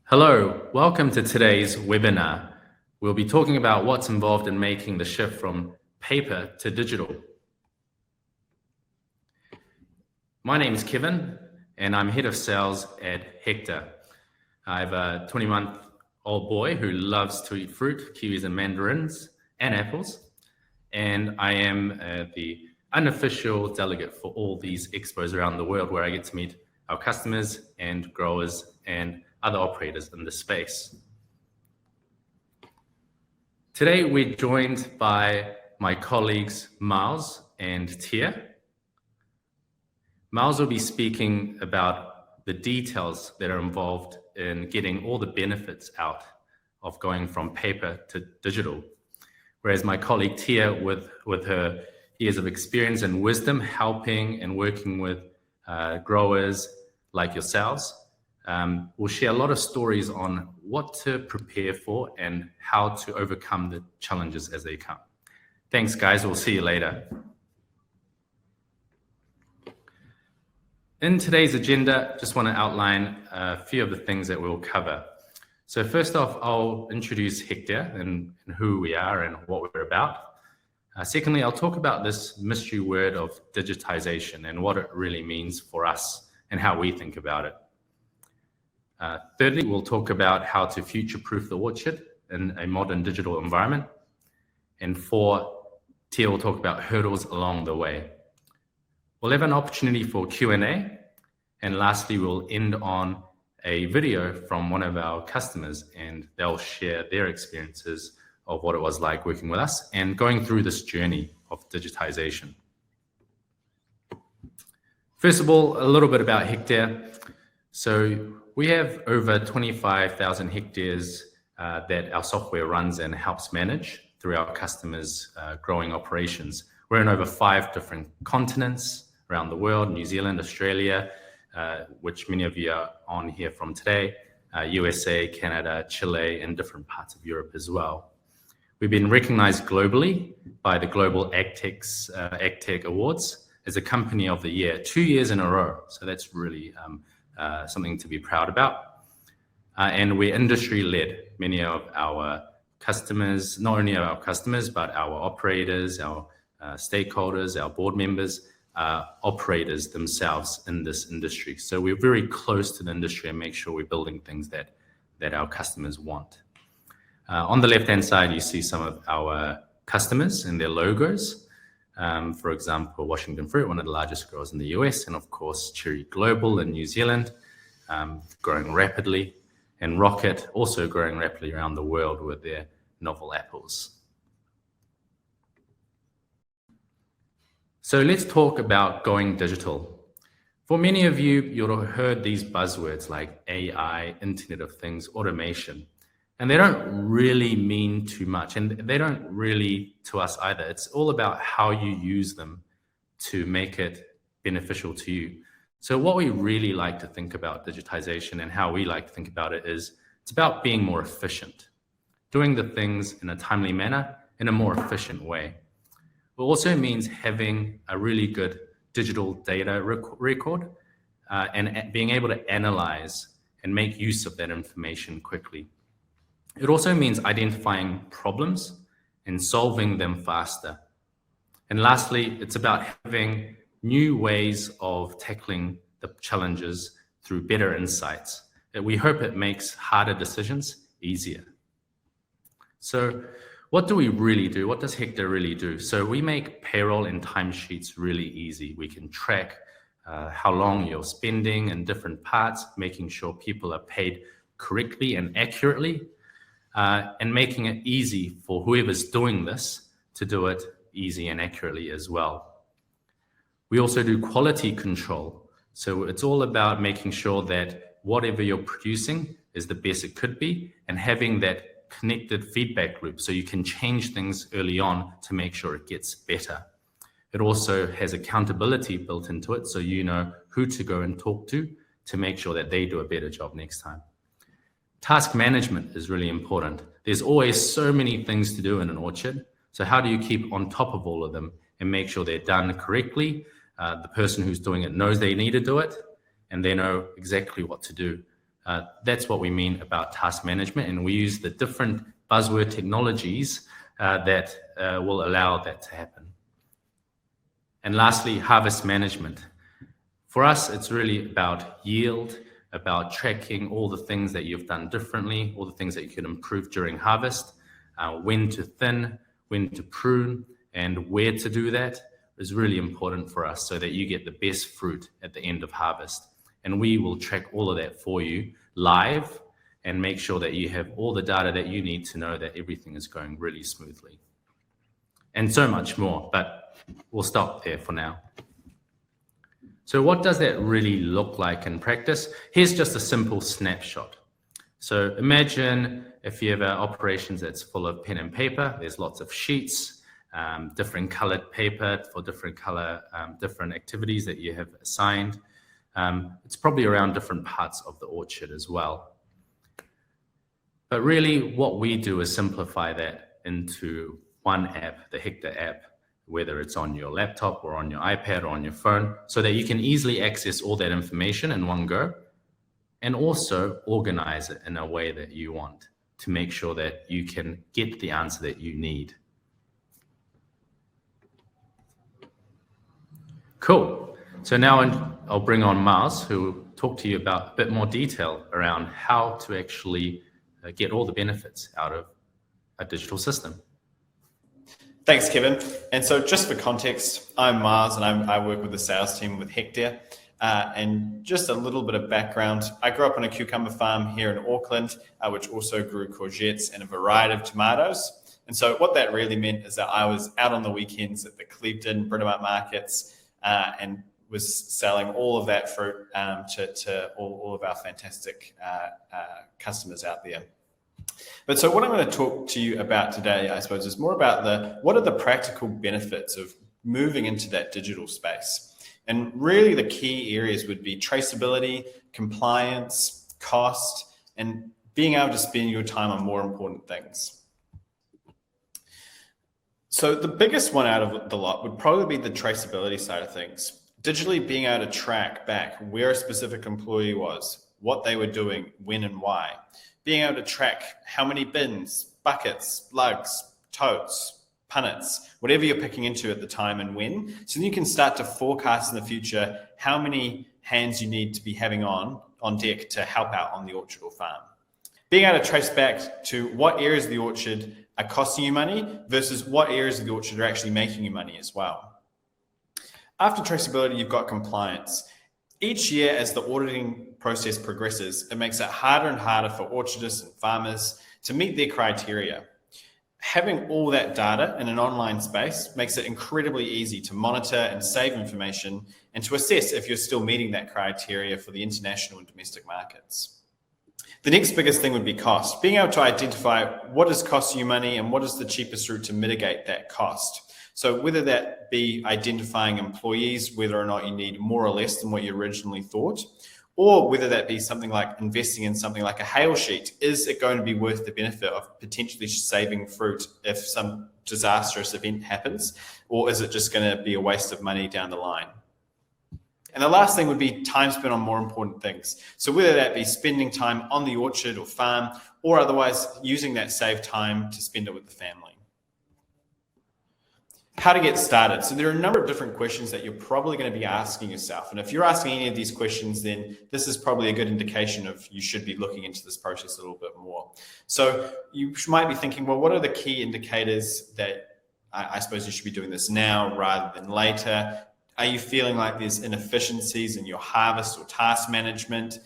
Hello, welcome to today's webinar. We'll be talking about what's involved in making the shift from paper to digital. My name is Kevin, and I'm head of sales at Hectre. I have a 20-month-old boy who loves to eat fruit, kiwis and mandarins, and apples. And I am the unofficial delegate for all these expos around the world where I get to meet our customers and growers and other operators in the space. Today, we're joined by my colleagues, Miles and Tia. Miles will be speaking about the details that are involved in getting all the benefits out of going from paper to digital. Whereas my colleague Tia, with her years of experience and wisdom, helping and working with growers like yourselves, we'll share a lot of stories on what to prepare for and how to overcome the challenges as they come. Thanks, guys. We'll see you later. In today's agenda, just want to outline a few of the things that we'll cover. So first off, I'll introduce Hectre and who we are and what we're about. Secondly, I'll talk about this mystery word of digitization and what it really means for us and how we think about it. Thirdly, we'll talk about how to future-proof the orchard in a modern digital environment. And four, Tia will talk about hurdles along the way. We'll have an opportunity for Q&A. And lastly, we'll end on a video from one of our customers, and they'll share their experiences of what it was like working with us and going through this journey of digitization. First of all, a little bit about Hectre. So we have over 25,000 hectares that our software runs and helps manage through our customers' growing operations. We're in over 5 different continents around the world: New Zealand, Australia, which many of you are on here from today, USA, Canada, Chile, and different parts of Europe as well. We've been recognized globally by the Global AgTech Awards as a company of the year 2 years in a row. So that's really something to be proud about. And we're industry-led. Many of our customers, not only our customers, but our operators, our stakeholders, our board members, operators themselves in this industry. So we're very close to the industry and make sure we're building things that our customers want. On the left-hand side, you see some of our customers and their logos. For example, Washington Fruit, one of the largest growers in the US, and of course, Cherry Global in New Zealand, growing rapidly, and Rocket also growing rapidly around the world with their novel apples. So let's talk about going digital. For many of you, you'll have heard these buzzwords like AI, Internet of Things, automation. And they don't really mean too much, and they don't really to us either. It's all about how you use them to make it beneficial to you. So what we really like to think about digitization and how we like to think about it is it's about being more efficient, doing the things in a timely manner, in a more efficient way. It also means having a really good digital data record and being able to analyze and make use of that information quickly. It also means identifying problems and solving them faster. And lastly, it's about having new ways of tackling the challenges through better insights. We hope it makes harder decisions easier. So what do we really do? What does Hectre really do? So we make payroll and timesheets really easy. We can track how long you're spending in different parts, making sure people are paid correctly and accurately, and making it easy for whoever's doing this to do it easy and accurately as well. We also do quality control. So it's all about making sure that whatever you're producing is the best it could be and having that connected feedback loop so you can change things early on to make sure it gets better. It also has accountability built into it so you know who to go and talk to make sure that they do a better job next time. Task management is really important. There's always so many things to do in an orchard. So how do you keep on top of all of them and make sure they're done correctly? The person who's doing it knows they need to do it, and they know exactly what to do That's what we mean about task management, and we use the different buzzword technologies that will allow that to happen. And lastly, harvest management. For us, it's really about yield, about tracking all the things that you've done differently, all the things that you can improve during harvest, when to thin, when to prune, and where to do that is really important for us so that you get the best fruit at the end of harvest. And we will track all of that for you live and make sure that you have all the data that you need to know that everything is going really smoothly. And so much more, but we'll stop there for now. So what does that really look like in practice? Here's just a simple snapshot. So imagine if you have operations that's full of pen and paper, there's lots of sheets, different colored paper for different activities that you have assigned. It's probably around different parts of the orchard as well. But really what we do is simplify that into one app, the Hectre app, whether it's on your laptop or on your iPad or on your phone, so that you can easily access all that information in one go and also organize it in a way that you want to make sure that you can get the answer that you need. Cool. So now I'll bring on Mars, who will talk to you about a bit more detail around how to actually get all the benefits out of a digital system. Thanks, Kevin. And so just for context, I'm Mars and I work with the sales team with Hectre. And just a little bit of background, I grew up on a cucumber farm here in Auckland, which also grew courgettes and a variety of tomatoes. And so what that really meant is that I was out on the weekends at the Clevedon, Britomart markets and was selling all of that fruit to all of our fantastic customers out there. But so what I'm going to talk to you about today, I suppose, is more about what are the practical benefits of moving into that digital space. And really the key areas would be traceability, compliance, cost, and being able to spend your time on more important things. So the biggest one out of the lot would probably be the traceability side of things. Digitally being able to track back where a specific employee was, what they were doing, when and why. Being able to track how many bins, buckets, lugs, totes, punnets, whatever you're picking into at the time and when. So then you can start to forecast in the future how many hands you need to be having on deck to help out on the orchard or farm. Being able to trace back to what areas of the orchard are costing you money versus what areas of the orchard are actually making you money as well. After traceability, you've got compliance. Each year, as the auditing process progresses, it makes it harder and harder for orchardists and farmers to meet their criteria. Having all that data in an online space makes it incredibly easy to monitor and save information and to assess if you're still meeting that criteria for the international and domestic markets. The next biggest thing would be cost. Being able to identify what is costing you money and what is the cheapest route to mitigate that cost. So whether that be identifying employees, whether or not you need more or less than what you originally thought, or whether that be something like investing in something like a hail sheet. Is it going to be worth the benefit of potentially saving fruit if some disastrous event happens, or is it just going to be a waste of money down the line? And the last thing would be time spent on more important things. So whether that be spending time on the orchard or farm, or otherwise using that saved time to spend it with the family. How to get started. So there are a number of different questions that you're probably going to be asking yourself. And if you're asking any of these questions, then this is probably a good indication of you should be looking into this process a little bit more. So you might be thinking, well, what are the key indicators that I suppose you should be doing this now rather than later? Are you feeling like there's inefficiencies in your harvest or task management?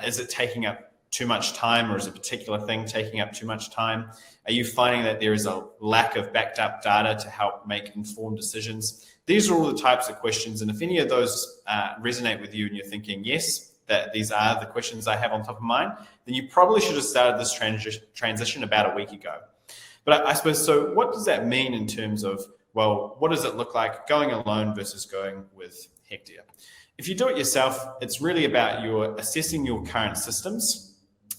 Is it taking up too much time, or is a particular thing taking up too much time? Are you finding that there is a lack of backed up data to help make informed decisions? These are all the types of questions. And if any of those resonate with you and you're thinking, yes, that these are the questions I have on top of mind, then you probably should have started this transition about a week ago. But I suppose, so what does that mean in terms of, well, what does it look like going alone versus going with Hectre? If you do it yourself, it's really about your assessing your current systems,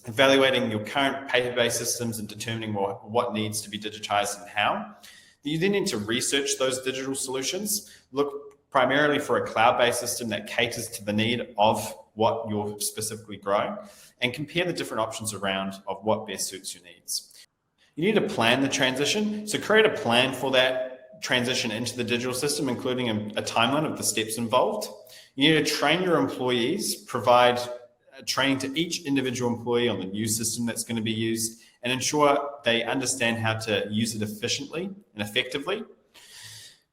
evaluating your current paper-based systems and determining what needs to be digitized and how. You then need to research those digital solutions, look primarily for a cloud-based system that caters to the need of what you're specifically growing, and compare the different options around of what best suits your needs. You need to plan the transition. So create a plan for that transition into the digital system, including a timeline of the steps involved. You need to train your employees, provide training to each individual employee on the new system that's going to be used, and ensure they understand how to use it efficiently and effectively.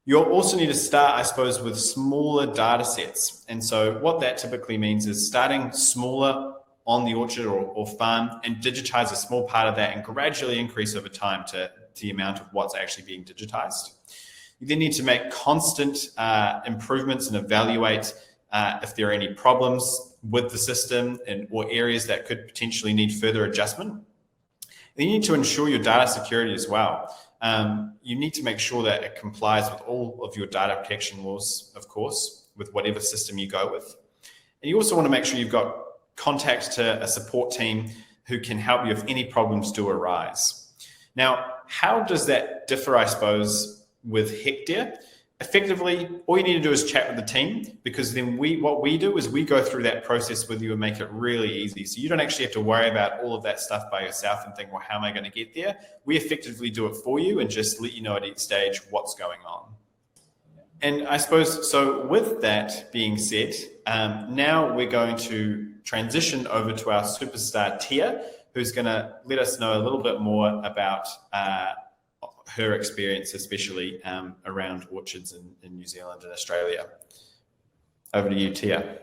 You'll also need to start, I suppose, with smaller data sets. And so what that typically means is starting smaller on the orchard or farm and digitize a small part of that and gradually increase over time to the amount of what's actually being digitized. You then need to make constant improvements and evaluate if there are any problems with the system or areas that could potentially need further adjustment. And you need to ensure your data security as well. You need to make sure that it complies with all of your data protection laws, of course, with whatever system you go with. And you also want to make sure you've got contact to a support team who can help you if any problems do arise. Now, how does that differ, I suppose, with Hectre? Effectively, all you need to do is chat with the team, because then what we do is we go through that process with you and make it really easy. So you don't actually have to worry about all of that stuff by yourself and think, well, how am I going to get there? We effectively do it for you and just let you know at each stage what's going on. And I suppose, so with that being said, now we're going to transition over to our superstar Tia, who's going to let us know a little bit more about her experience, especially around orchards in New Zealand and Australia. Over to you, Tia.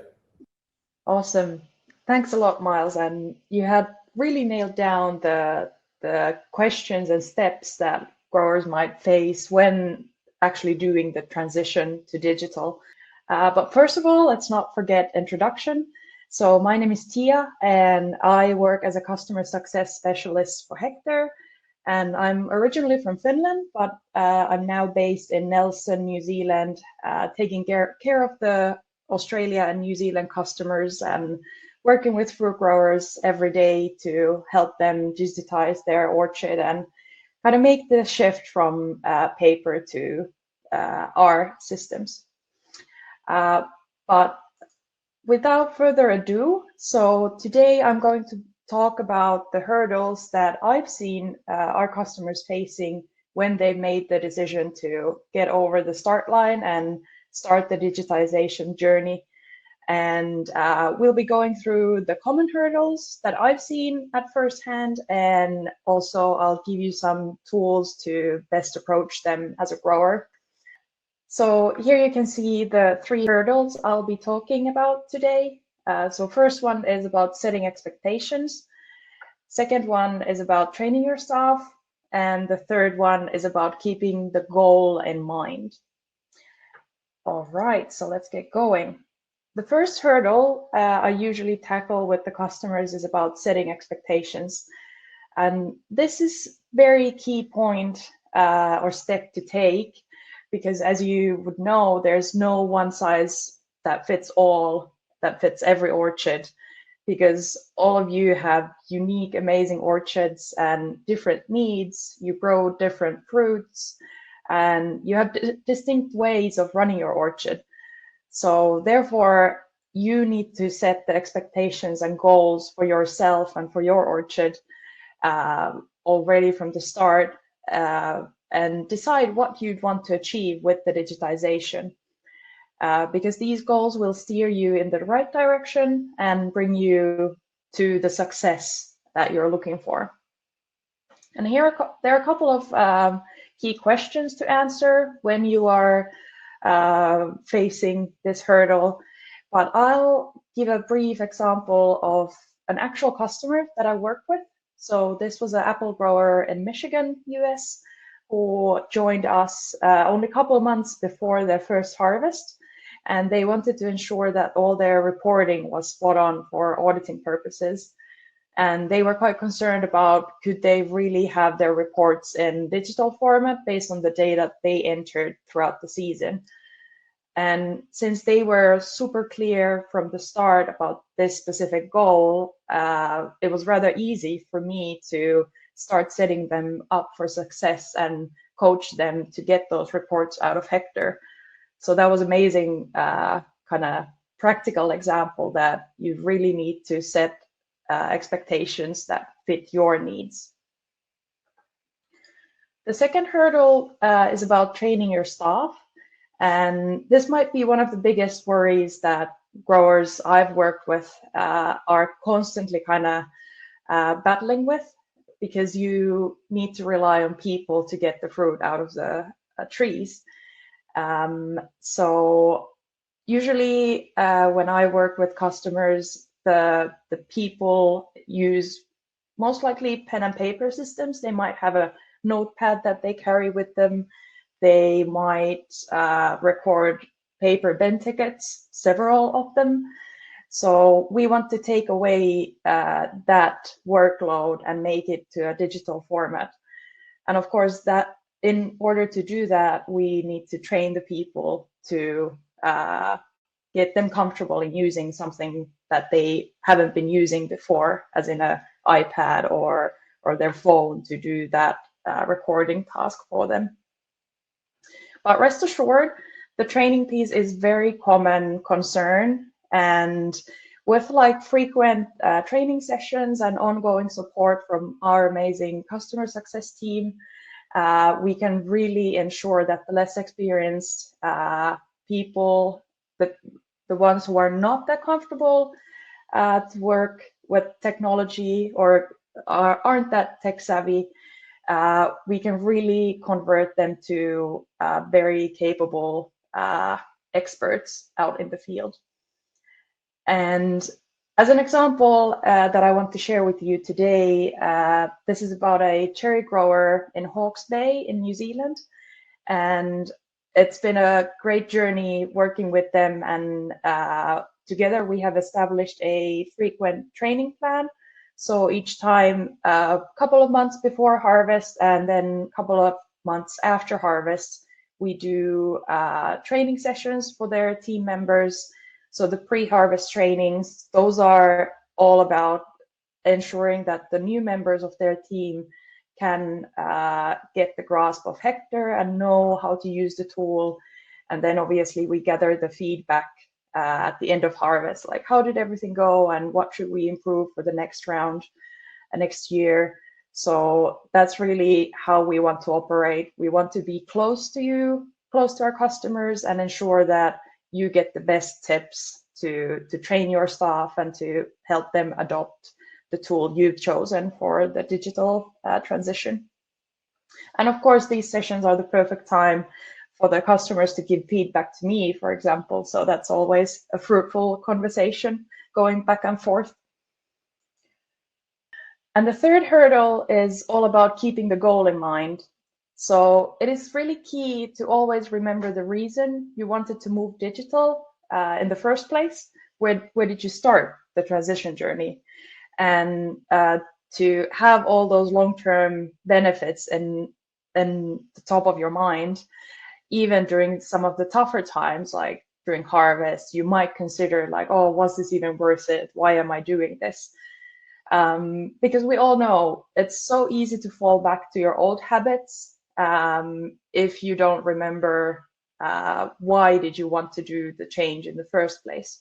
Awesome. Thanks a lot, Miles. And you had really nailed down the questions and steps that growers might face when actually doing the transition to digital. But first of all, let's not forget introduction. So my name is Tia, and I work as a customer success specialist for Hectre. And I'm originally from Finland, but I'm now based in Nelson, New Zealand, taking care of the Australia and New Zealand customers and working with fruit growers every day to help them digitize their orchard and kind of make the shift from paper to our systems. But without further ado, so today I'm going to talk about the hurdles that I've seen our customers facing when they made the decision to get over the start line and start the digitization journey. And we'll be going through the common hurdles that I've seen at first hand, and also I'll give you some tools to best approach them as a grower. So here you can see the 3 hurdles I'll be talking about today. So first one is about setting expectations. Second one is about training your staff. And the third one is about keeping the goal in mind. All right, so let's get going. The first hurdle I usually tackle with the customers is about setting expectations. And this is very key point or step to take, because as you would know, there's no one size that fits all, that fits every orchard, because all of you have unique, amazing orchards and different needs. You grow different fruits and you have distinct ways of running your orchard. So therefore, you need to set the expectations and goals for yourself and for your orchard already from the start, and decide what you'd want to achieve with the digitization. Because these goals will steer you in the right direction and bring you to the success that you're looking for. And here there are a couple of key questions to answer when you are facing this hurdle, but I'll give a brief example of an actual customer that I work with. So this was an apple grower in Michigan, US, who joined us only a couple of months before their first harvest. And they wanted to ensure that all their reporting was spot on for auditing purposes. And they were quite concerned about, could they really have their reports in digital format based on the data they entered throughout the season. And since they were super clear from the start about this specific goal, it was rather easy for me to start setting them up for success and coach them to get those reports out of Hectre. So that was amazing kind of practical example that you really need to set expectations that fit your needs. The second hurdle is about training your staff. And this might be one of the biggest worries that growers I've worked with are constantly kind of battling with, because you need to rely on people to get the fruit out of the trees. So usually when I work with customers, the people use most likely pen and paper systems. They might have a notepad that they carry with them. They might record paper bin tickets, several of them. So we want to take away that workload and make it to a digital format. And of course, that in order to do that, we need to train the people to get them comfortable in using something that they haven't been using before, as in an iPad or their phone, to do that recording task for them. But rest assured, the training piece is very common concern, and with like frequent training sessions and ongoing support from our amazing customer success team, we can really ensure that the less experienced people, the ones who are not that comfortable to work with technology or aren't that tech savvy, we can really convert them to very capable experts out in the field. And as an example that I want to share with you today, this is about a cherry grower in Hawke's Bay in New Zealand. And it's been a great journey working with them. And together we have established a frequent training plan. So each time, a couple of months before harvest and then a couple of months after harvest, we do training sessions for their team members. So the pre-harvest trainings, those are all about ensuring that the new members of their team can get the grasp of Hectre and know how to use the tool. And then obviously we gather the feedback at the end of harvest, like how did everything go and what should we improve for the next round, next year. So that's really how we want to operate. We want to be close to you, close to our customers, and ensure that you get the best tips to train your staff and to help them adopt the tool you've chosen for the digital transition. And of course, these sessions are the perfect time for the customers to give feedback to me, for example. So that's always a fruitful conversation going back and forth. And the third hurdle is all about keeping the goal in mind. So it is really key to always remember the reason you wanted to move digital in the first place. Where did you start the transition journey? And to have all those long-term benefits in the top of your mind, even during some of the tougher times, like during harvest, you might consider like, oh, was this even worth it? Why am I doing this? Because we all know it's so easy to fall back to your old habits if you don't remember why did you want to do the change in the first place.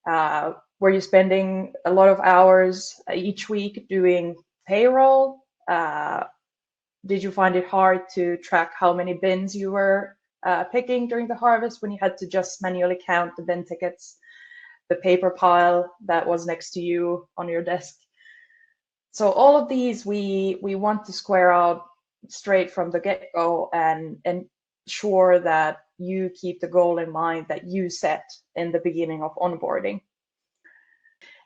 Were you spending a lot of hours each week doing payroll? Did you find it hard to track how many bins you were picking during the harvest when you had to just manually count the bin tickets, the paper pile that was next to you on your desk? So all of these we want to square out straight from the get-go and ensure that you keep the goal in mind that you set in the beginning of onboarding.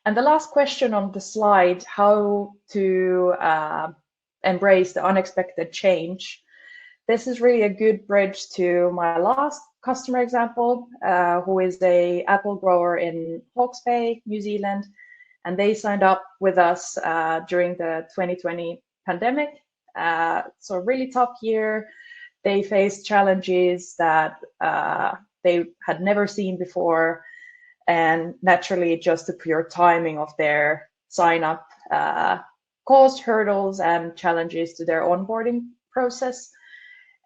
And the last question on the slide, how to embrace the unexpected change. This is really a good bridge to my last customer example, who is a apple grower in Hawke's Bay, New Zealand. And they signed up with us during the 2020 pandemic. So a really tough year. They faced challenges that they had never seen before. And naturally, just the pure timing of their sign up caused hurdles and challenges to their onboarding process.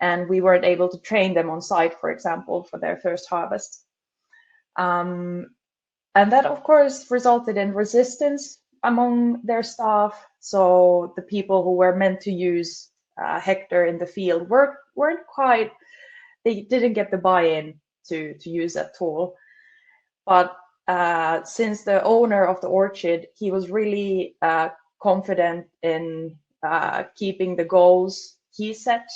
and we weren't able to train them on site, for example, for their first harvest. And that, of course, resulted in resistance among their staff. So the people who were meant to use Hectre in the field weren't quite, they didn't get the buy-in to use that tool. But since the owner of the orchard, he was really confident in keeping the goals he set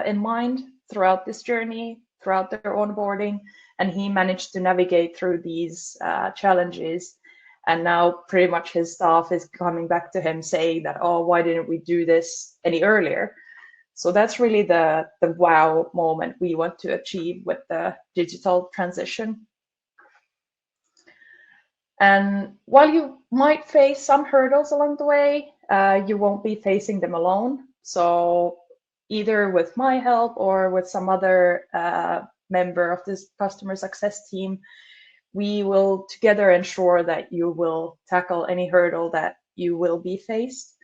in mind throughout this journey, throughout their onboarding, and he managed to navigate through these challenges. And now pretty much his staff is coming back to him saying that, oh, why didn't we do this any earlier? So that's really the wow moment we want to achieve with the digital transition. And while you might face some hurdles along the way, you won't be facing them alone. So either with my help or with some other member of this customer success team, we will together ensure that you will tackle any hurdle that you will be faced.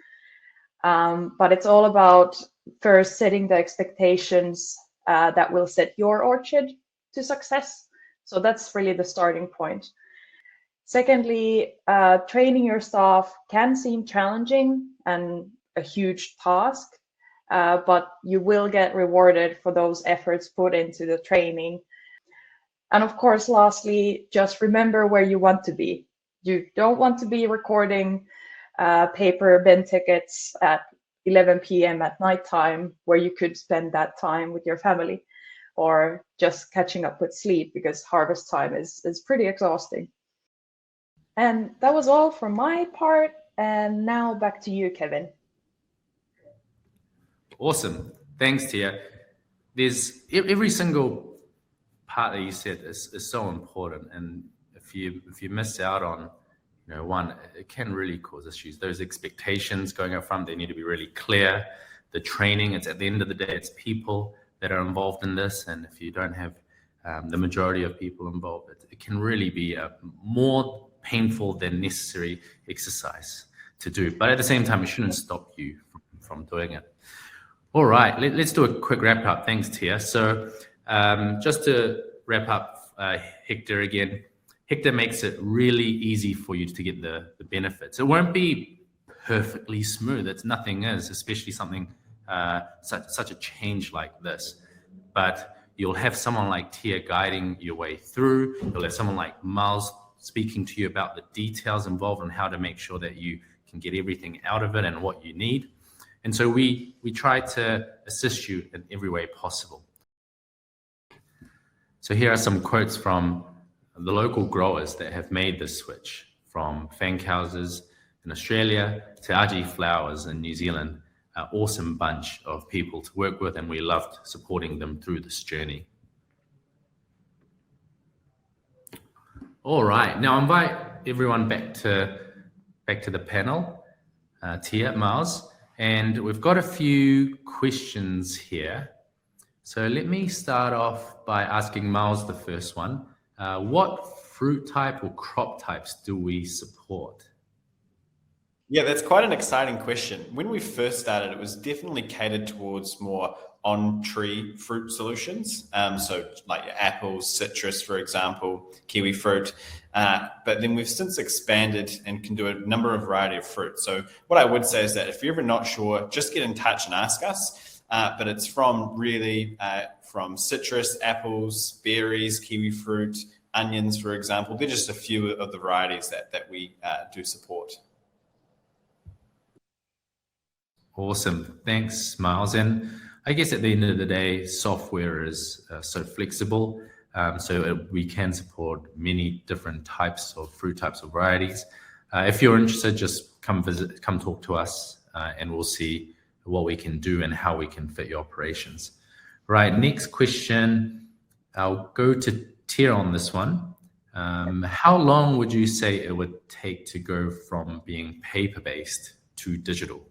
But it's all about first setting the expectations that will set your orchard to success. So that's really the starting point. Secondly, training your staff can seem challenging and a huge task, but you will get rewarded for those efforts put into the training. And of course, lastly, just remember where you want to be. You don't want to be recording paper bin tickets at 11 p.m. at nighttime, where you could spend that time with your family or just catching up with sleep, because harvest time is pretty exhausting. And that was all from my part. And now back to you, Kevin. Awesome. Thanks, Tia. There's every single part that you said is so important. And if you miss out on, one, it can really cause issues. Those expectations going up front, they need to be really clear. The training, it's at the end of the day, it's people that are involved in this. And if you don't have the majority of people involved, it can really be a more painful than necessary exercise to do. But at the same time, it shouldn't stop you from doing it. All right, let's do a quick wrap up. Thanks, Tia. So just to wrap up Hectre again, Hectre makes it really easy for you to get the benefits. It won't be perfectly smooth. It's nothing is, especially something such a change like this. But you'll have someone like Tia guiding your way through. You'll have someone like Miles speaking to you about the details involved and how to make sure that you can get everything out of it and what you need. And so we try to assist you in every way possible. So here are some quotes from the local growers that have made this switch from Fankhauses in Australia to Aji Flowers in New Zealand. An awesome bunch of people to work with, and we loved supporting them through this journey. All right, now I invite everyone back to the panel, Tia, Miles, and we've got a few questions here. So let me start off by asking Miles the first one. What fruit type or crop types do we support? Yeah, that's quite an exciting question. When we first started, it was definitely catered towards more on-tree fruit solutions. So like apples, citrus, for example, kiwi fruit. But then we've since expanded and can do a number of variety of fruit. So what I would say is that if you're ever not sure, just get in touch and ask us. But it's from citrus, apples, berries, kiwi fruit, onions, for example. They're just a few of the varieties that we do support. Awesome. Thanks, Miles. And I guess at the end of the day, software is so flexible. So we can support many different types of fruit types or varieties. If you're interested, just come talk to us, and we'll see what we can do and how we can fit your operations. Right, next question. I'll go to Tia on this one. How long would you say it would take to go from being paper-based to digital?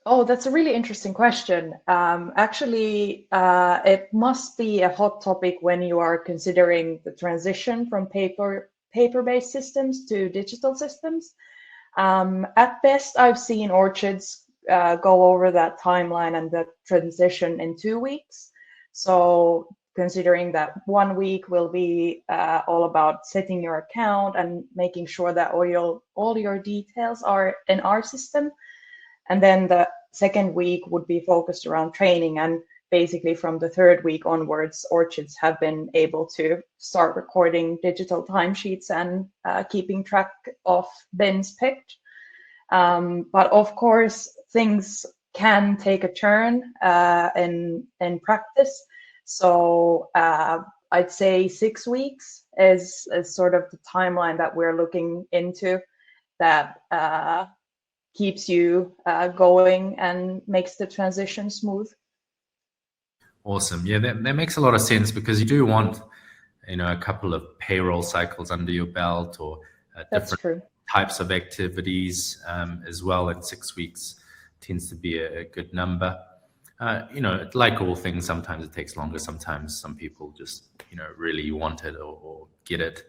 Oh, that's a really interesting question. Actually, it must be a hot topic when you are considering the transition from paper-based systems to digital systems. At best, I've seen orchards go over that timeline and the transition in 2 weeks. So considering that 1 week will be all about setting your account and making sure that all your details are in our system. And then the second week would be focused around training. And basically from the third week onwards, orchards have been able to start recording digital timesheets and keeping track of bins picked. But of course, things can take a turn in practice. So I'd say 6 weeks is sort of the timeline that we're looking into that keeps you going and makes the transition smooth. Awesome. Yeah, that makes a lot of sense, because you do want, a couple of payroll cycles under your belt, or different types of activities as well. And 6 weeks tends to be a good number. Like all things, sometimes it takes longer. Sometimes some people just, really want it or get it.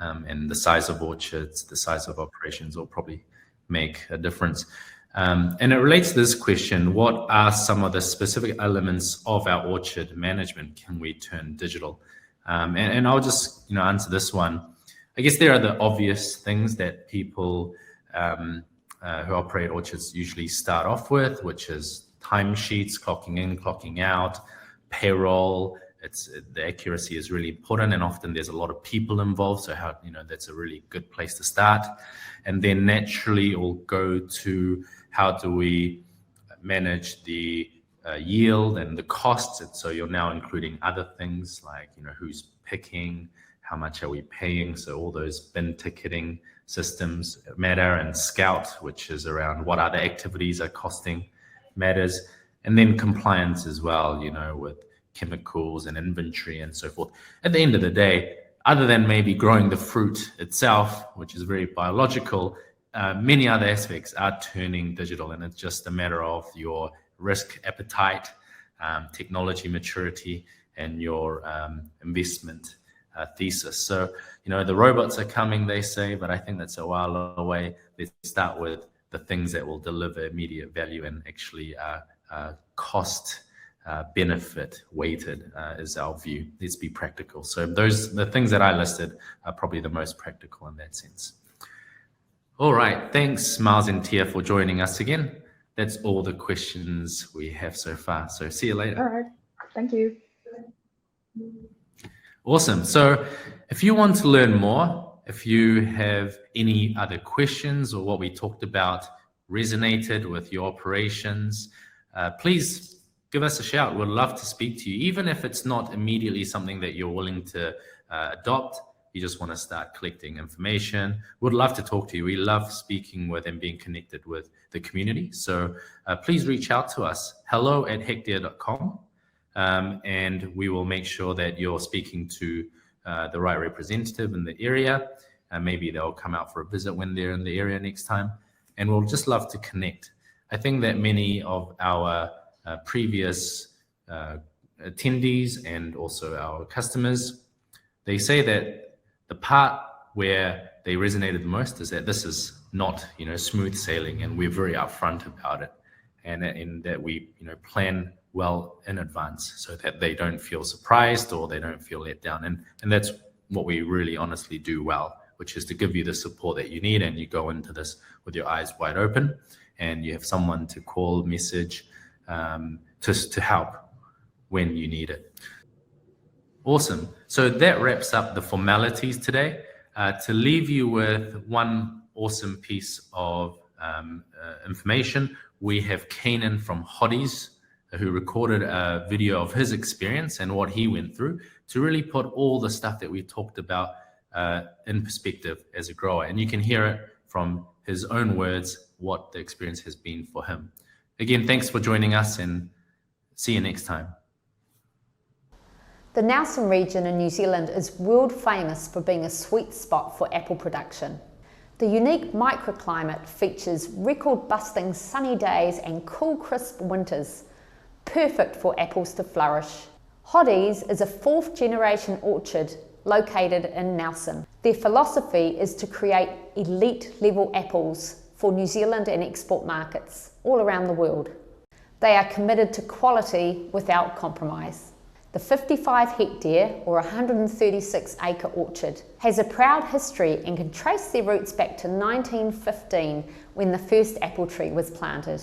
And the size of orchards, the size of operations will probably make a difference. And it relates to this question: what are some of the specific elements of our orchard management can we turn digital? And I'll just, answer this one. I guess there are the obvious things that people who operate orchards usually start off with, which is timesheets, clocking in, clocking out, payroll. The accuracy is really important, and often there's a lot of people involved. So that's a really good place to start. And then naturally we'll go to how do we manage the yield and the costs. And so you're now including other things like, who's picking, how much are we paying? So all those bin ticketing systems matter, and Scout, which is around what other activities are costing, matters. And then compliance as well, with chemicals and inventory and so forth. At the end of the day, other than maybe growing the fruit itself, which is very biological, many other aspects are turning digital, and it's just a matter of your risk appetite, technology maturity, and your investment thesis. So, the robots are coming, they say, but I think that's a while away. Let's start with the things that will deliver immediate value and actually cost benefit weighted is our view. Let's be practical. So the things that I listed are probably the most practical in that sense. All right. Thanks, Miles and Tia, for joining us again. That's all the questions we have so far. So see you later. All right. Thank you. Awesome. So if you want to learn more, if you have any other questions or what we talked about resonated with your operations, please give us a shout. We'd love to speak to you, even if it's not immediately something that you're willing to adopt. You just want to start collecting information. We'd love to talk to you. We love speaking with and being connected with the community. So please reach out to us, hello@hectre.com, and we will make sure that you're speaking to the right representative in the area. Maybe they'll come out for a visit when they're in the area next time, and we'll just love to connect. I think that many of our previous attendees and also our customers, they say that the part where they resonated the most is that this is not, smooth sailing, and we're very upfront about it, and that we, plan well in advance so that they don't feel surprised or they don't feel let down. And that's what we really honestly do well, which is to give you the support that you need, and you go into this with your eyes wide open, and you have someone to call, message, to help when you need it. Awesome. So that wraps up the formalities today. To leave you with one awesome piece of information, we have Kanan from Hotties, who recorded a video of his experience and what he went through to really put all the stuff that we talked about in perspective as a grower. And you can hear it from his own words, what the experience has been for him. Again, thanks for joining us, and see you next time. The Nelson region in New Zealand is world famous for being a sweet spot for apple production. The unique microclimate features record-busting sunny days and cool, crisp winters, perfect for apples to flourish. Hotties is a fourth-generation orchard located in Nelson. Their philosophy is to create elite-level apples for New Zealand and export markets all around the world. They are committed to quality without compromise. The 55 hectare or 136 acre orchard has a proud history and can trace their roots back to 1915 when the first apple tree was planted.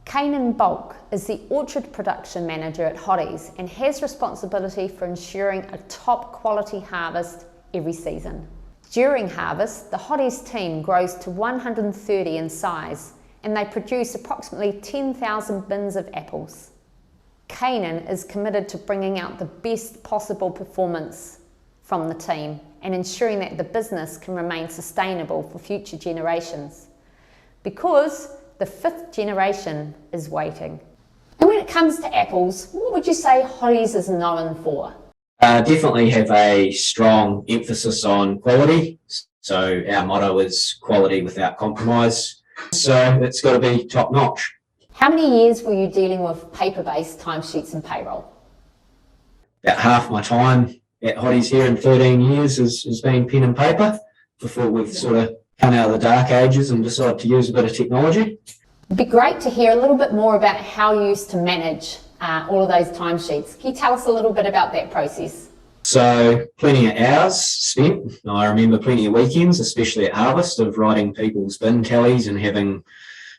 Kanan Bulk is the orchard production manager at Hotties and has responsibility for ensuring a top quality harvest every season. During harvest, the Hotties team grows to 130 in size and they produce approximately 10,000 bins of apples. Kanan is committed to bringing out the best possible performance from the team and ensuring that the business can remain sustainable for future generations, because the 5th generation is waiting. And when it comes to apples, what would you say Hotties is known for? Definitely have a strong emphasis on quality. So our motto is quality without compromise. So it's got to be top notch. How many years were you dealing with paper-based timesheets and payroll? About half my time at Hotties here in 13 years has been pen and paper before we've sort of come out of the dark ages and decided to use a bit of technology. It'd be great to hear a little bit more about how you used to manage all of those timesheets. Can you tell us a little bit about that process? So plenty of hours spent. I remember plenty of weekends, especially at harvest, of writing people's bin tallies and having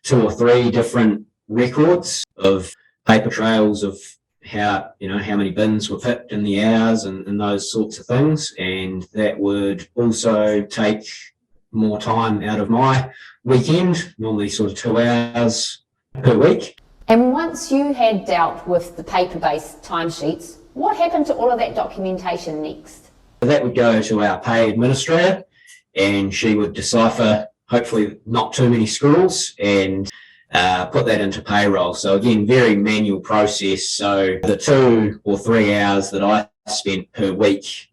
2 or 3 different records of paper trails of how many bins were picked in the hours and those sorts of things. And that would also take more time out of my weekend, normally sort of 2 hours per week. And once you had dealt with the paper-based timesheets, what happened to all of that documentation next? That would go to our pay administrator and she would decipher, hopefully not too many scribbles, and put that into payroll. So again, very manual process. So the 2 or 3 hours that I spent per week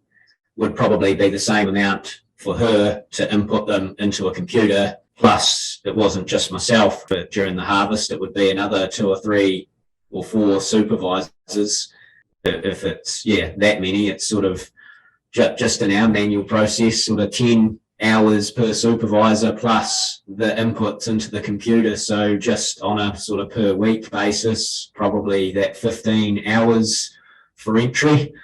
would probably be the same amount for her to input them into a computer. Plus, it wasn't just myself, but during the harvest, it would be another 2 or 3 or 4 supervisors. If it's, that many, it's sort of just in our manual process, sort of 10 hours per supervisor plus the inputs into the computer. So just on a sort of per week basis, probably that 15 hours for entry.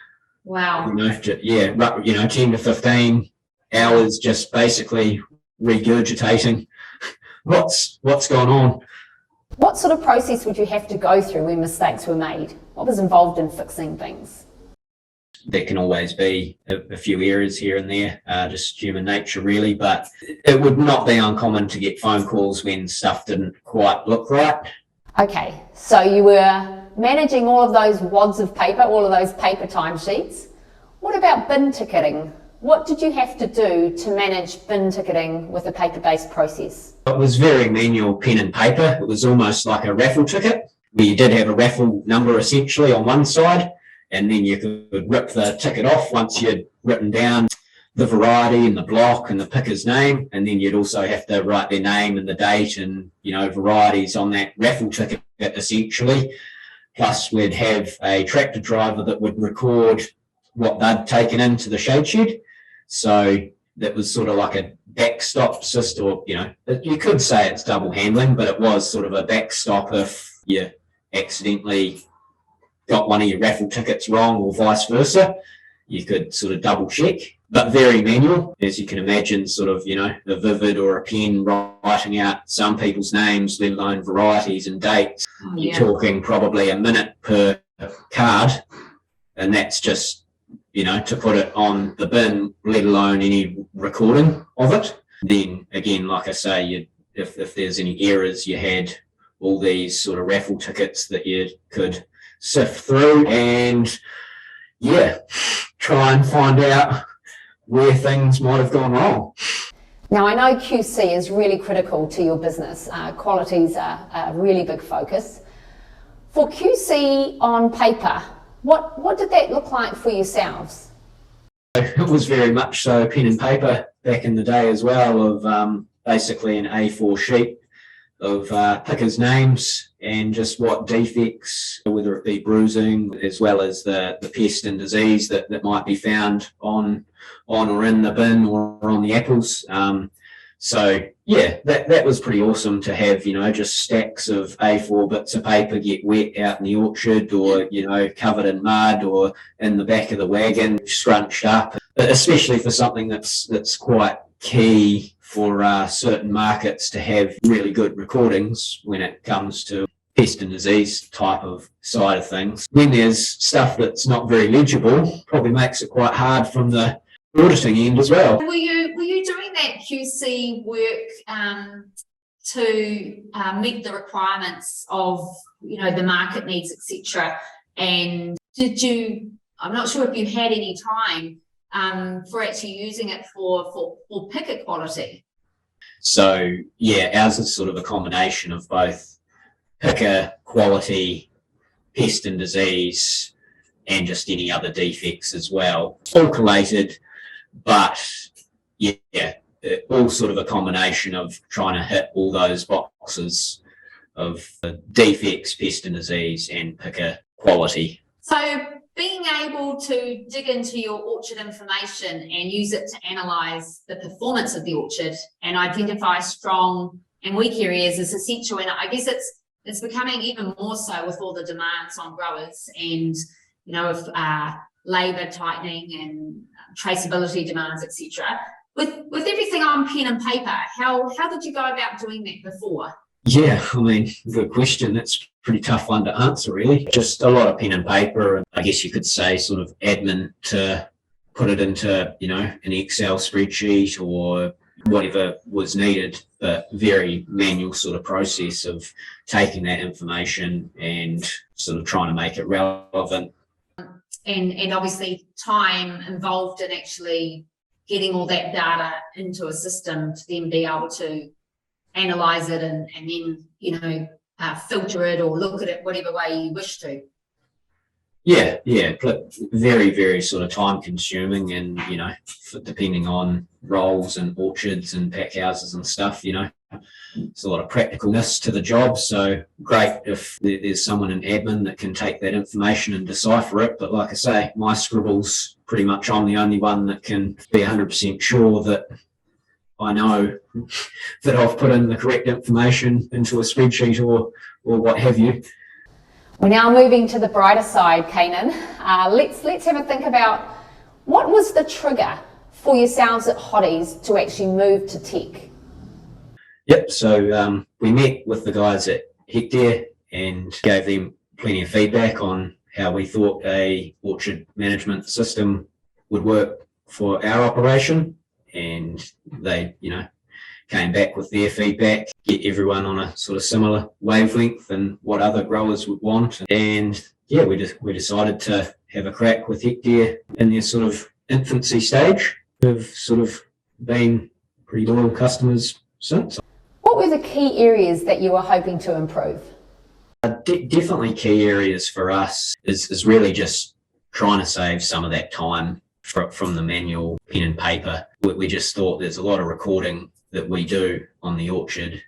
Wow. 10 to 15 hours just basically regurgitating what's going on. What sort of process would you have to go through when mistakes were made? What was involved in fixing things? There can always be a few errors here and there, just human nature really, but it would not be uncommon to get phone calls when stuff didn't quite look right. Okay, so you were managing all of those wads of paper, all of those paper timesheets. What about bin ticketing? What did you have to do to manage bin ticketing with a paper-based process? It was very manual, pen and paper. It was almost like a raffle ticket, where you did have a raffle number essentially on one side, and then you could rip the ticket off once you'd written down the variety and the block and the picker's name, and then you'd also have to write their name and the date and varieties on that raffle ticket essentially. Plus we'd have a tractor driver that would record what they'd taken into the shade shed. So that was sort of like a backstop system, or you could say it's double handling, but it was sort of a backstop if you accidentally got one of your raffle tickets wrong or vice versa. You could sort of double check, but very manual, as you can imagine, sort of, a vivid or a pen writing out some people's names, let alone varieties and dates. You're talking probably a minute per card, and that's just, to put it on the bin, let alone any recording of it. Then again, like I say, if there's any errors, you had all these sort of raffle tickets that you could sift through and try and find out where things might have gone wrong. Now, I know QC is really critical to your business. Qualities are a really big focus. For QC on paper, what did that look like for yourselves? It was very much so pen and paper back in the day as well, of basically an A4 sheet of pickers' names and just what defects, whether it be bruising, as well as the pest and disease that might be found on or in the bin or on the apples. So yeah, that was pretty awesome to have, just stacks of A4 bits of paper get wet out in the orchard, or, covered in mud, or in the back of the wagon, scrunched up, especially for something that's quite key for certain markets to have really good recordings when it comes to pest and disease type of side of things. When there's stuff that's not very legible, probably makes it quite hard from the auditing end as well. Were you doing that QC work to meet the requirements of the market needs, etc.? And I'm not sure if you had any time for actually using it for picker quality. So yeah, ours is sort of a combination of both picker quality, pest and disease, and just any other defects as well. All collated, but yeah, all sort of a combination of trying to hit all those boxes of defects, pest and disease, and picker quality. So being able to dig into your orchard information and use it to analyse the performance of the orchard and identify strong and weak areas is essential. And I guess it's becoming even more so with all the demands on growers and, with labour tightening and traceability demands, etc. With everything on pen and paper, how did you go about doing that before? Yeah, good question. That's a pretty tough one to answer, really. Just a lot of pen and paper, and I guess you could say sort of admin to put it into, an Excel spreadsheet or whatever was needed, but very manual sort of process of taking that information and sort of trying to make it relevant. And obviously time involved in actually getting all that data into a system to then be able to analyse it and then, filter it or look at it whatever way you wish to. Yeah, very, very sort of time consuming, and, depending on roles and orchards and pack houses and stuff, it's a lot of practicalness to the job. So great if there's someone in admin that can take that information and decipher it. But like I say, my scribbles, pretty much I'm the only one that can be 100% sure that I know that I've put in the correct information into a spreadsheet or what have you. We're now moving to the brighter side, Kanan. Let's have a think about what was the trigger for yourselves at Hotties to actually move to tech? Yep, so we met with the guys at Hectre and gave them plenty of feedback on how we thought a orchard management system would work for our operation, and they, came back with their feedback, get everyone on a sort of similar wavelength and what other growers would want. And yeah, we decided to have a crack with Hectre in their sort of infancy stage. We've sort of been pretty loyal customers since. What were the key areas that you were hoping to improve? Definitely key areas for us is really just trying to save some of that time from the manual pen and paper. We just thought there's a lot of recording that we do on the orchard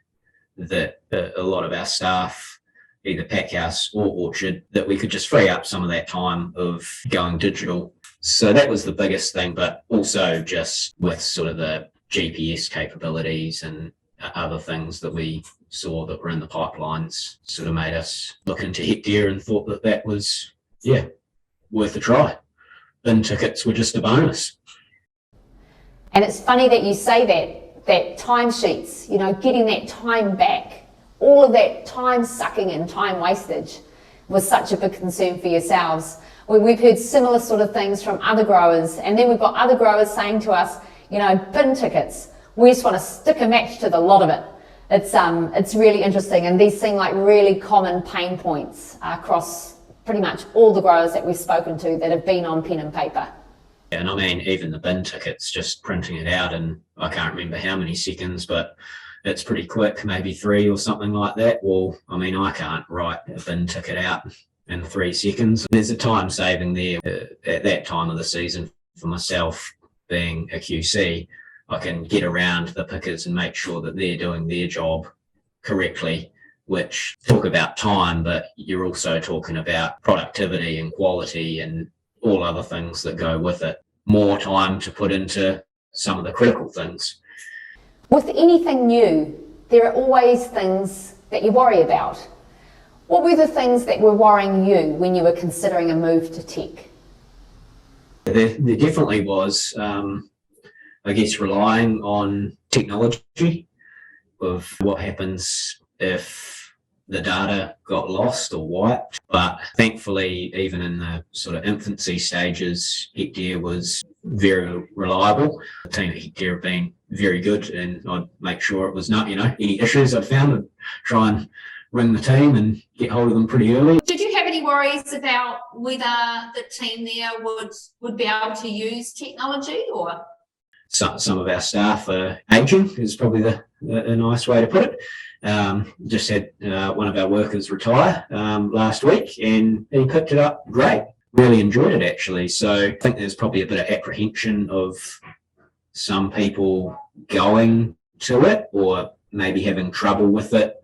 that a lot of our staff, either pack house or orchard, that we could just free up some of that time of going digital. So that was the biggest thing, but also just with sort of the GPS capabilities and other things that we saw that were in the pipelines sort of made us look into Hectre and thought that was, worth a try. Bin tickets were just a bonus. And it's funny that you say that timesheets, getting that time back, all of that time sucking and time wastage was such a big concern for yourselves. We've heard similar sort of things from other growers, and then we've got other growers saying to us, bin tickets, we just want to stick a match to the lot of it. It's really interesting, and these seem like really common pain points across pretty much all the growers that we've spoken to that have been on pen and paper. And even the bin tickets, just printing it out in, I can't remember how many seconds, but it's pretty quick, maybe 3 or something like that. Well, I can't write a bin ticket out in 3 seconds. There's a time saving there at that time of the season for myself being a QC. I can get around the pickers and make sure that they're doing their job correctly, which talk about time, but you're also talking about productivity and quality and all other things that go with it. More time to put into some of the critical things. With anything new, there are always things that you worry about. What were the things that were worrying you when you were considering a move to tech? There definitely was, I guess, relying on technology of what happens if the data got lost or wiped. But thankfully, even in the sort of infancy stages, Hectre was very reliable. The team at Hectre have been very good, and I'd make sure it was not, any issues I'd found, I'd try and ring the team and get hold of them pretty early. Did you have any worries about whether the team there would be able to use technology, or? Some of our staff are aging, is probably a nice way to put it. Just had one of our workers retire last week, and he picked it up great. Really enjoyed it, actually. So I think there's probably a bit of apprehension of some people going to it or maybe having trouble with it.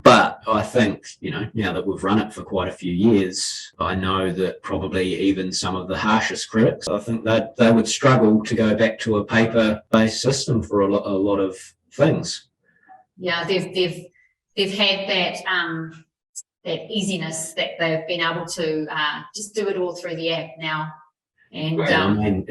But I think, now that we've run it for quite a few years, I know that probably even some of the harshest critics, I think that they would struggle to go back to a paper-based system for a lot of things. Yeah, they've had that easiness that they've been able to just do it all through the app now. And I mean,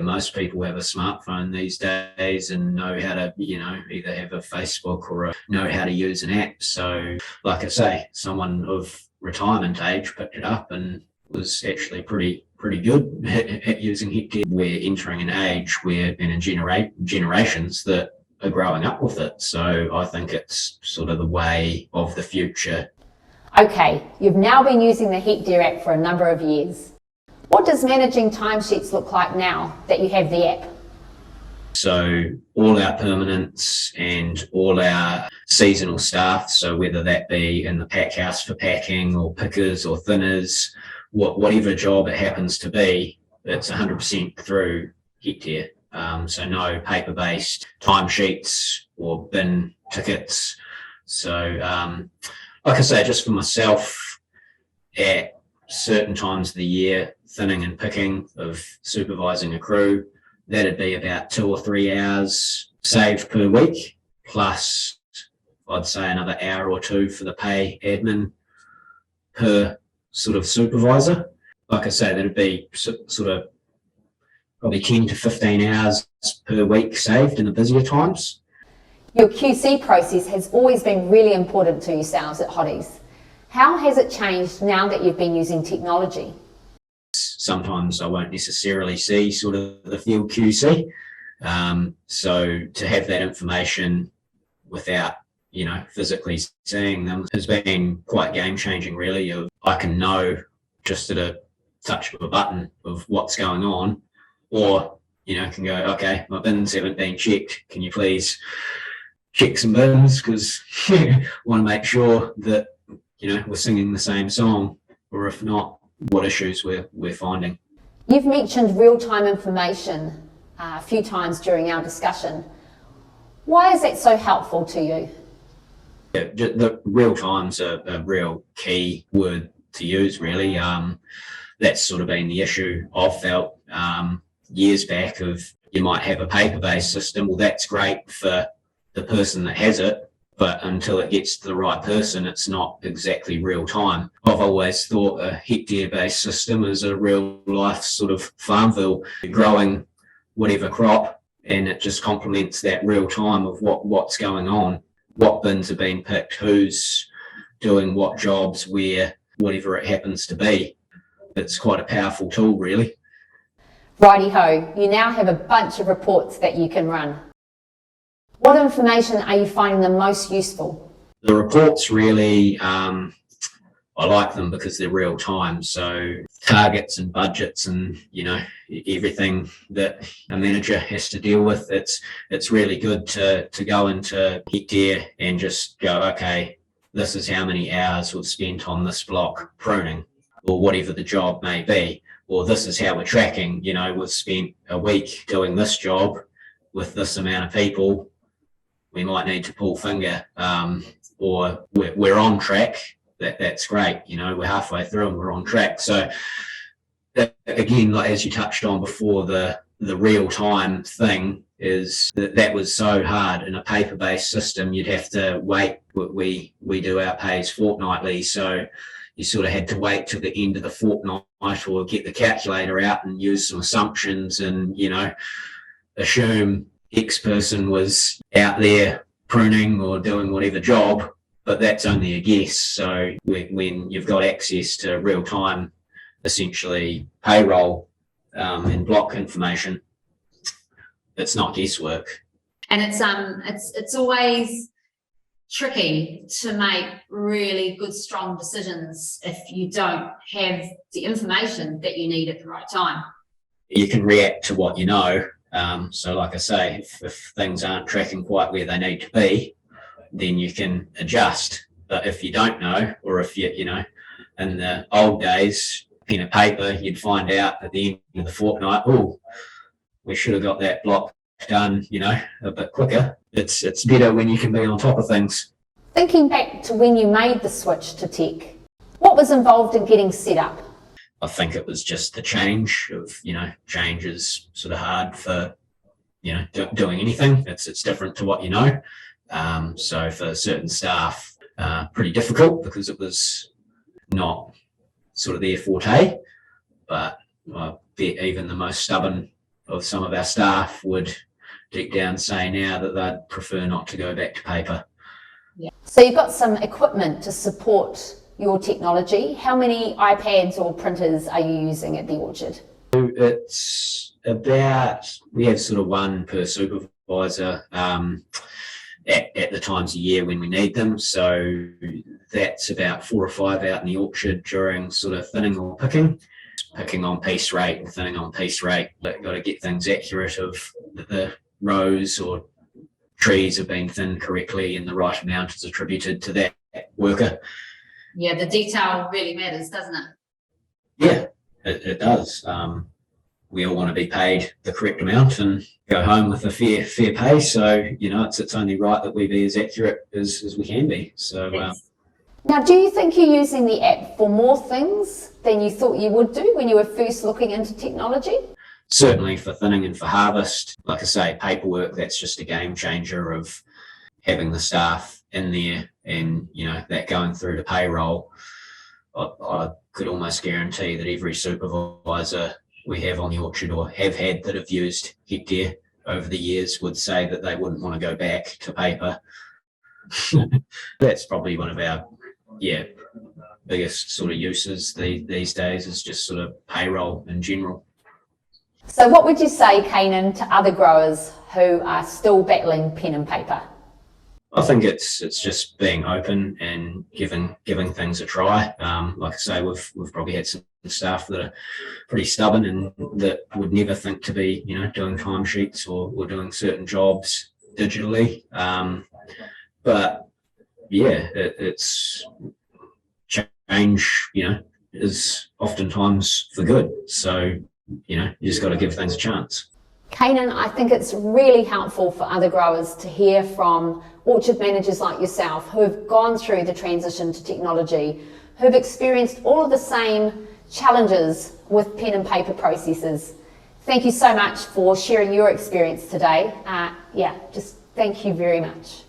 most people have a smartphone these days and know how to, either have a Facebook or know how to use an app. So, like I say, someone of retirement age picked it up and was actually pretty good at using Hectre. We're entering an age where, and generations that are growing up with it. So I think it's sort of the way of the future. Okay, you've now been using the Hectre app for a number of years. What does managing timesheets look like now that you have the app? So all our permanents and all our seasonal staff, so whether that be in the pack house for packing or pickers or thinners, whatever job it happens to be, it's 100% through Hectre. So no paper-based timesheets or bin tickets. So like I say, just for myself, at certain times of the year, thinning and picking of supervising a crew, that'd be about 2 or 3 hours saved per week, plus I'd say another hour or two for the pay admin per sort of supervisor. Like I say, that'd be sort of probably 10 to 15 hours per week saved in the busier times. Your QC process has always been really important to yourselves at Hotties. How has it changed now that you've been using technology? Sometimes I won't necessarily see sort of the field QC. So to have that information without, physically seeing them has been quite game changing, really. I can know just at a touch of a button of what's going on, or, can go, okay, my bins haven't been checked. Can you please check some bins? Because I want to make sure that, we're singing the same song, or if not, what issues we're finding. You've mentioned real-time information a few times during our discussion. Why is that so helpful to you? Yeah, the real time's a real key word to use, really. That's sort of been the issue I've felt years back of, you might have a paper-based system. Well, that's great for the person that has it, but until it gets to the right person, it's not exactly real time. I've always thought a Hectre-based system is a real life sort of Farmville, growing whatever crop, and it just complements that real time of what's going on, what bins are being picked, who's doing what jobs, where, whatever it happens to be. It's quite a powerful tool, really. Righty-ho, you now have a bunch of reports that you can run. What information are you finding the most useful? The reports really, I like them because they're real time. So targets and budgets and, everything that a manager has to deal with, it's really good to go into Hectre and just go, okay, this is how many hours we've spent on this block pruning, or whatever the job may be. Or this is how we're tracking, we've spent a week doing this job with this amount of people. We might need to pull finger, or we're on track. That's great. We're halfway through and we're on track. So again, like as you touched on before, the the real-time thing is that was so hard in a paper-based system. You'd have to wait. We do our pays fortnightly, so you sort of had to wait till the end of the fortnight or get the calculator out and use some assumptions and, assume X person was out there pruning or doing whatever job, but that's only a guess. So when you've got access to real-time, essentially payroll and block information, it's not guesswork. And it's always tricky to make really good, strong decisions if you don't have the information that you need at the right time. You can react to what you know. So like I say, if things aren't tracking quite where they need to be, then you can adjust. But if you don't know, or if in the old days, pen and paper, you'd find out at the end of the fortnight, oh, we should have got that block done, a bit quicker. It's better when you can be on top of things. Thinking back to when you made the switch to tech, what was involved in getting set up? I think it was just the change of, change is sort of hard for, doing anything. It's different to what you know. So for certain staff, pretty difficult because it was not sort of their forte. But I bet even the most stubborn of some of our staff would deep down say now that they'd prefer not to go back to paper. Yeah. So you've got some equipment to support your technology. How many iPads or printers are you using at the orchard? It's about, we have sort of one per supervisor at the times a year when we need them. So that's about 4 or 5 out in the orchard during sort of thinning or picking on piece rate and thinning on piece rate. But got to get things accurate of the rows or trees have been thinned correctly and the right amount is attributed to that worker. Yeah, the detail really matters, doesn't it? Yeah, it does. We all want to be paid the correct amount and go home with a fair pay. So, it's only right that we be as accurate as we can be. So, Now, do you think you're using the app for more things than you thought you would do when you were first looking into technology? Certainly for thinning and for harvest, like I say, paperwork, that's just a game changer of having the staff in there and, that going through to payroll. I could almost guarantee that every supervisor we have on the orchard or have had that have used Hectre over the years would say that they wouldn't want to go back to paper. That's probably one of our, biggest sort of uses these days is just sort of payroll in general. So what would you say, Kanan, to other growers who are still battling pen and paper? I think it's just being open and giving things a try. Like I say, we've probably had some staff that are pretty stubborn and that would never think to be, doing timesheets or doing certain jobs digitally. But yeah, it's change, is oftentimes for good. So, you just got to give things a chance. Kanan, I think it's really helpful for other growers to hear from orchard managers like yourself who have gone through the transition to technology, who've experienced all of the same challenges with pen and paper processes. Thank you so much for sharing your experience today. Just thank you very much.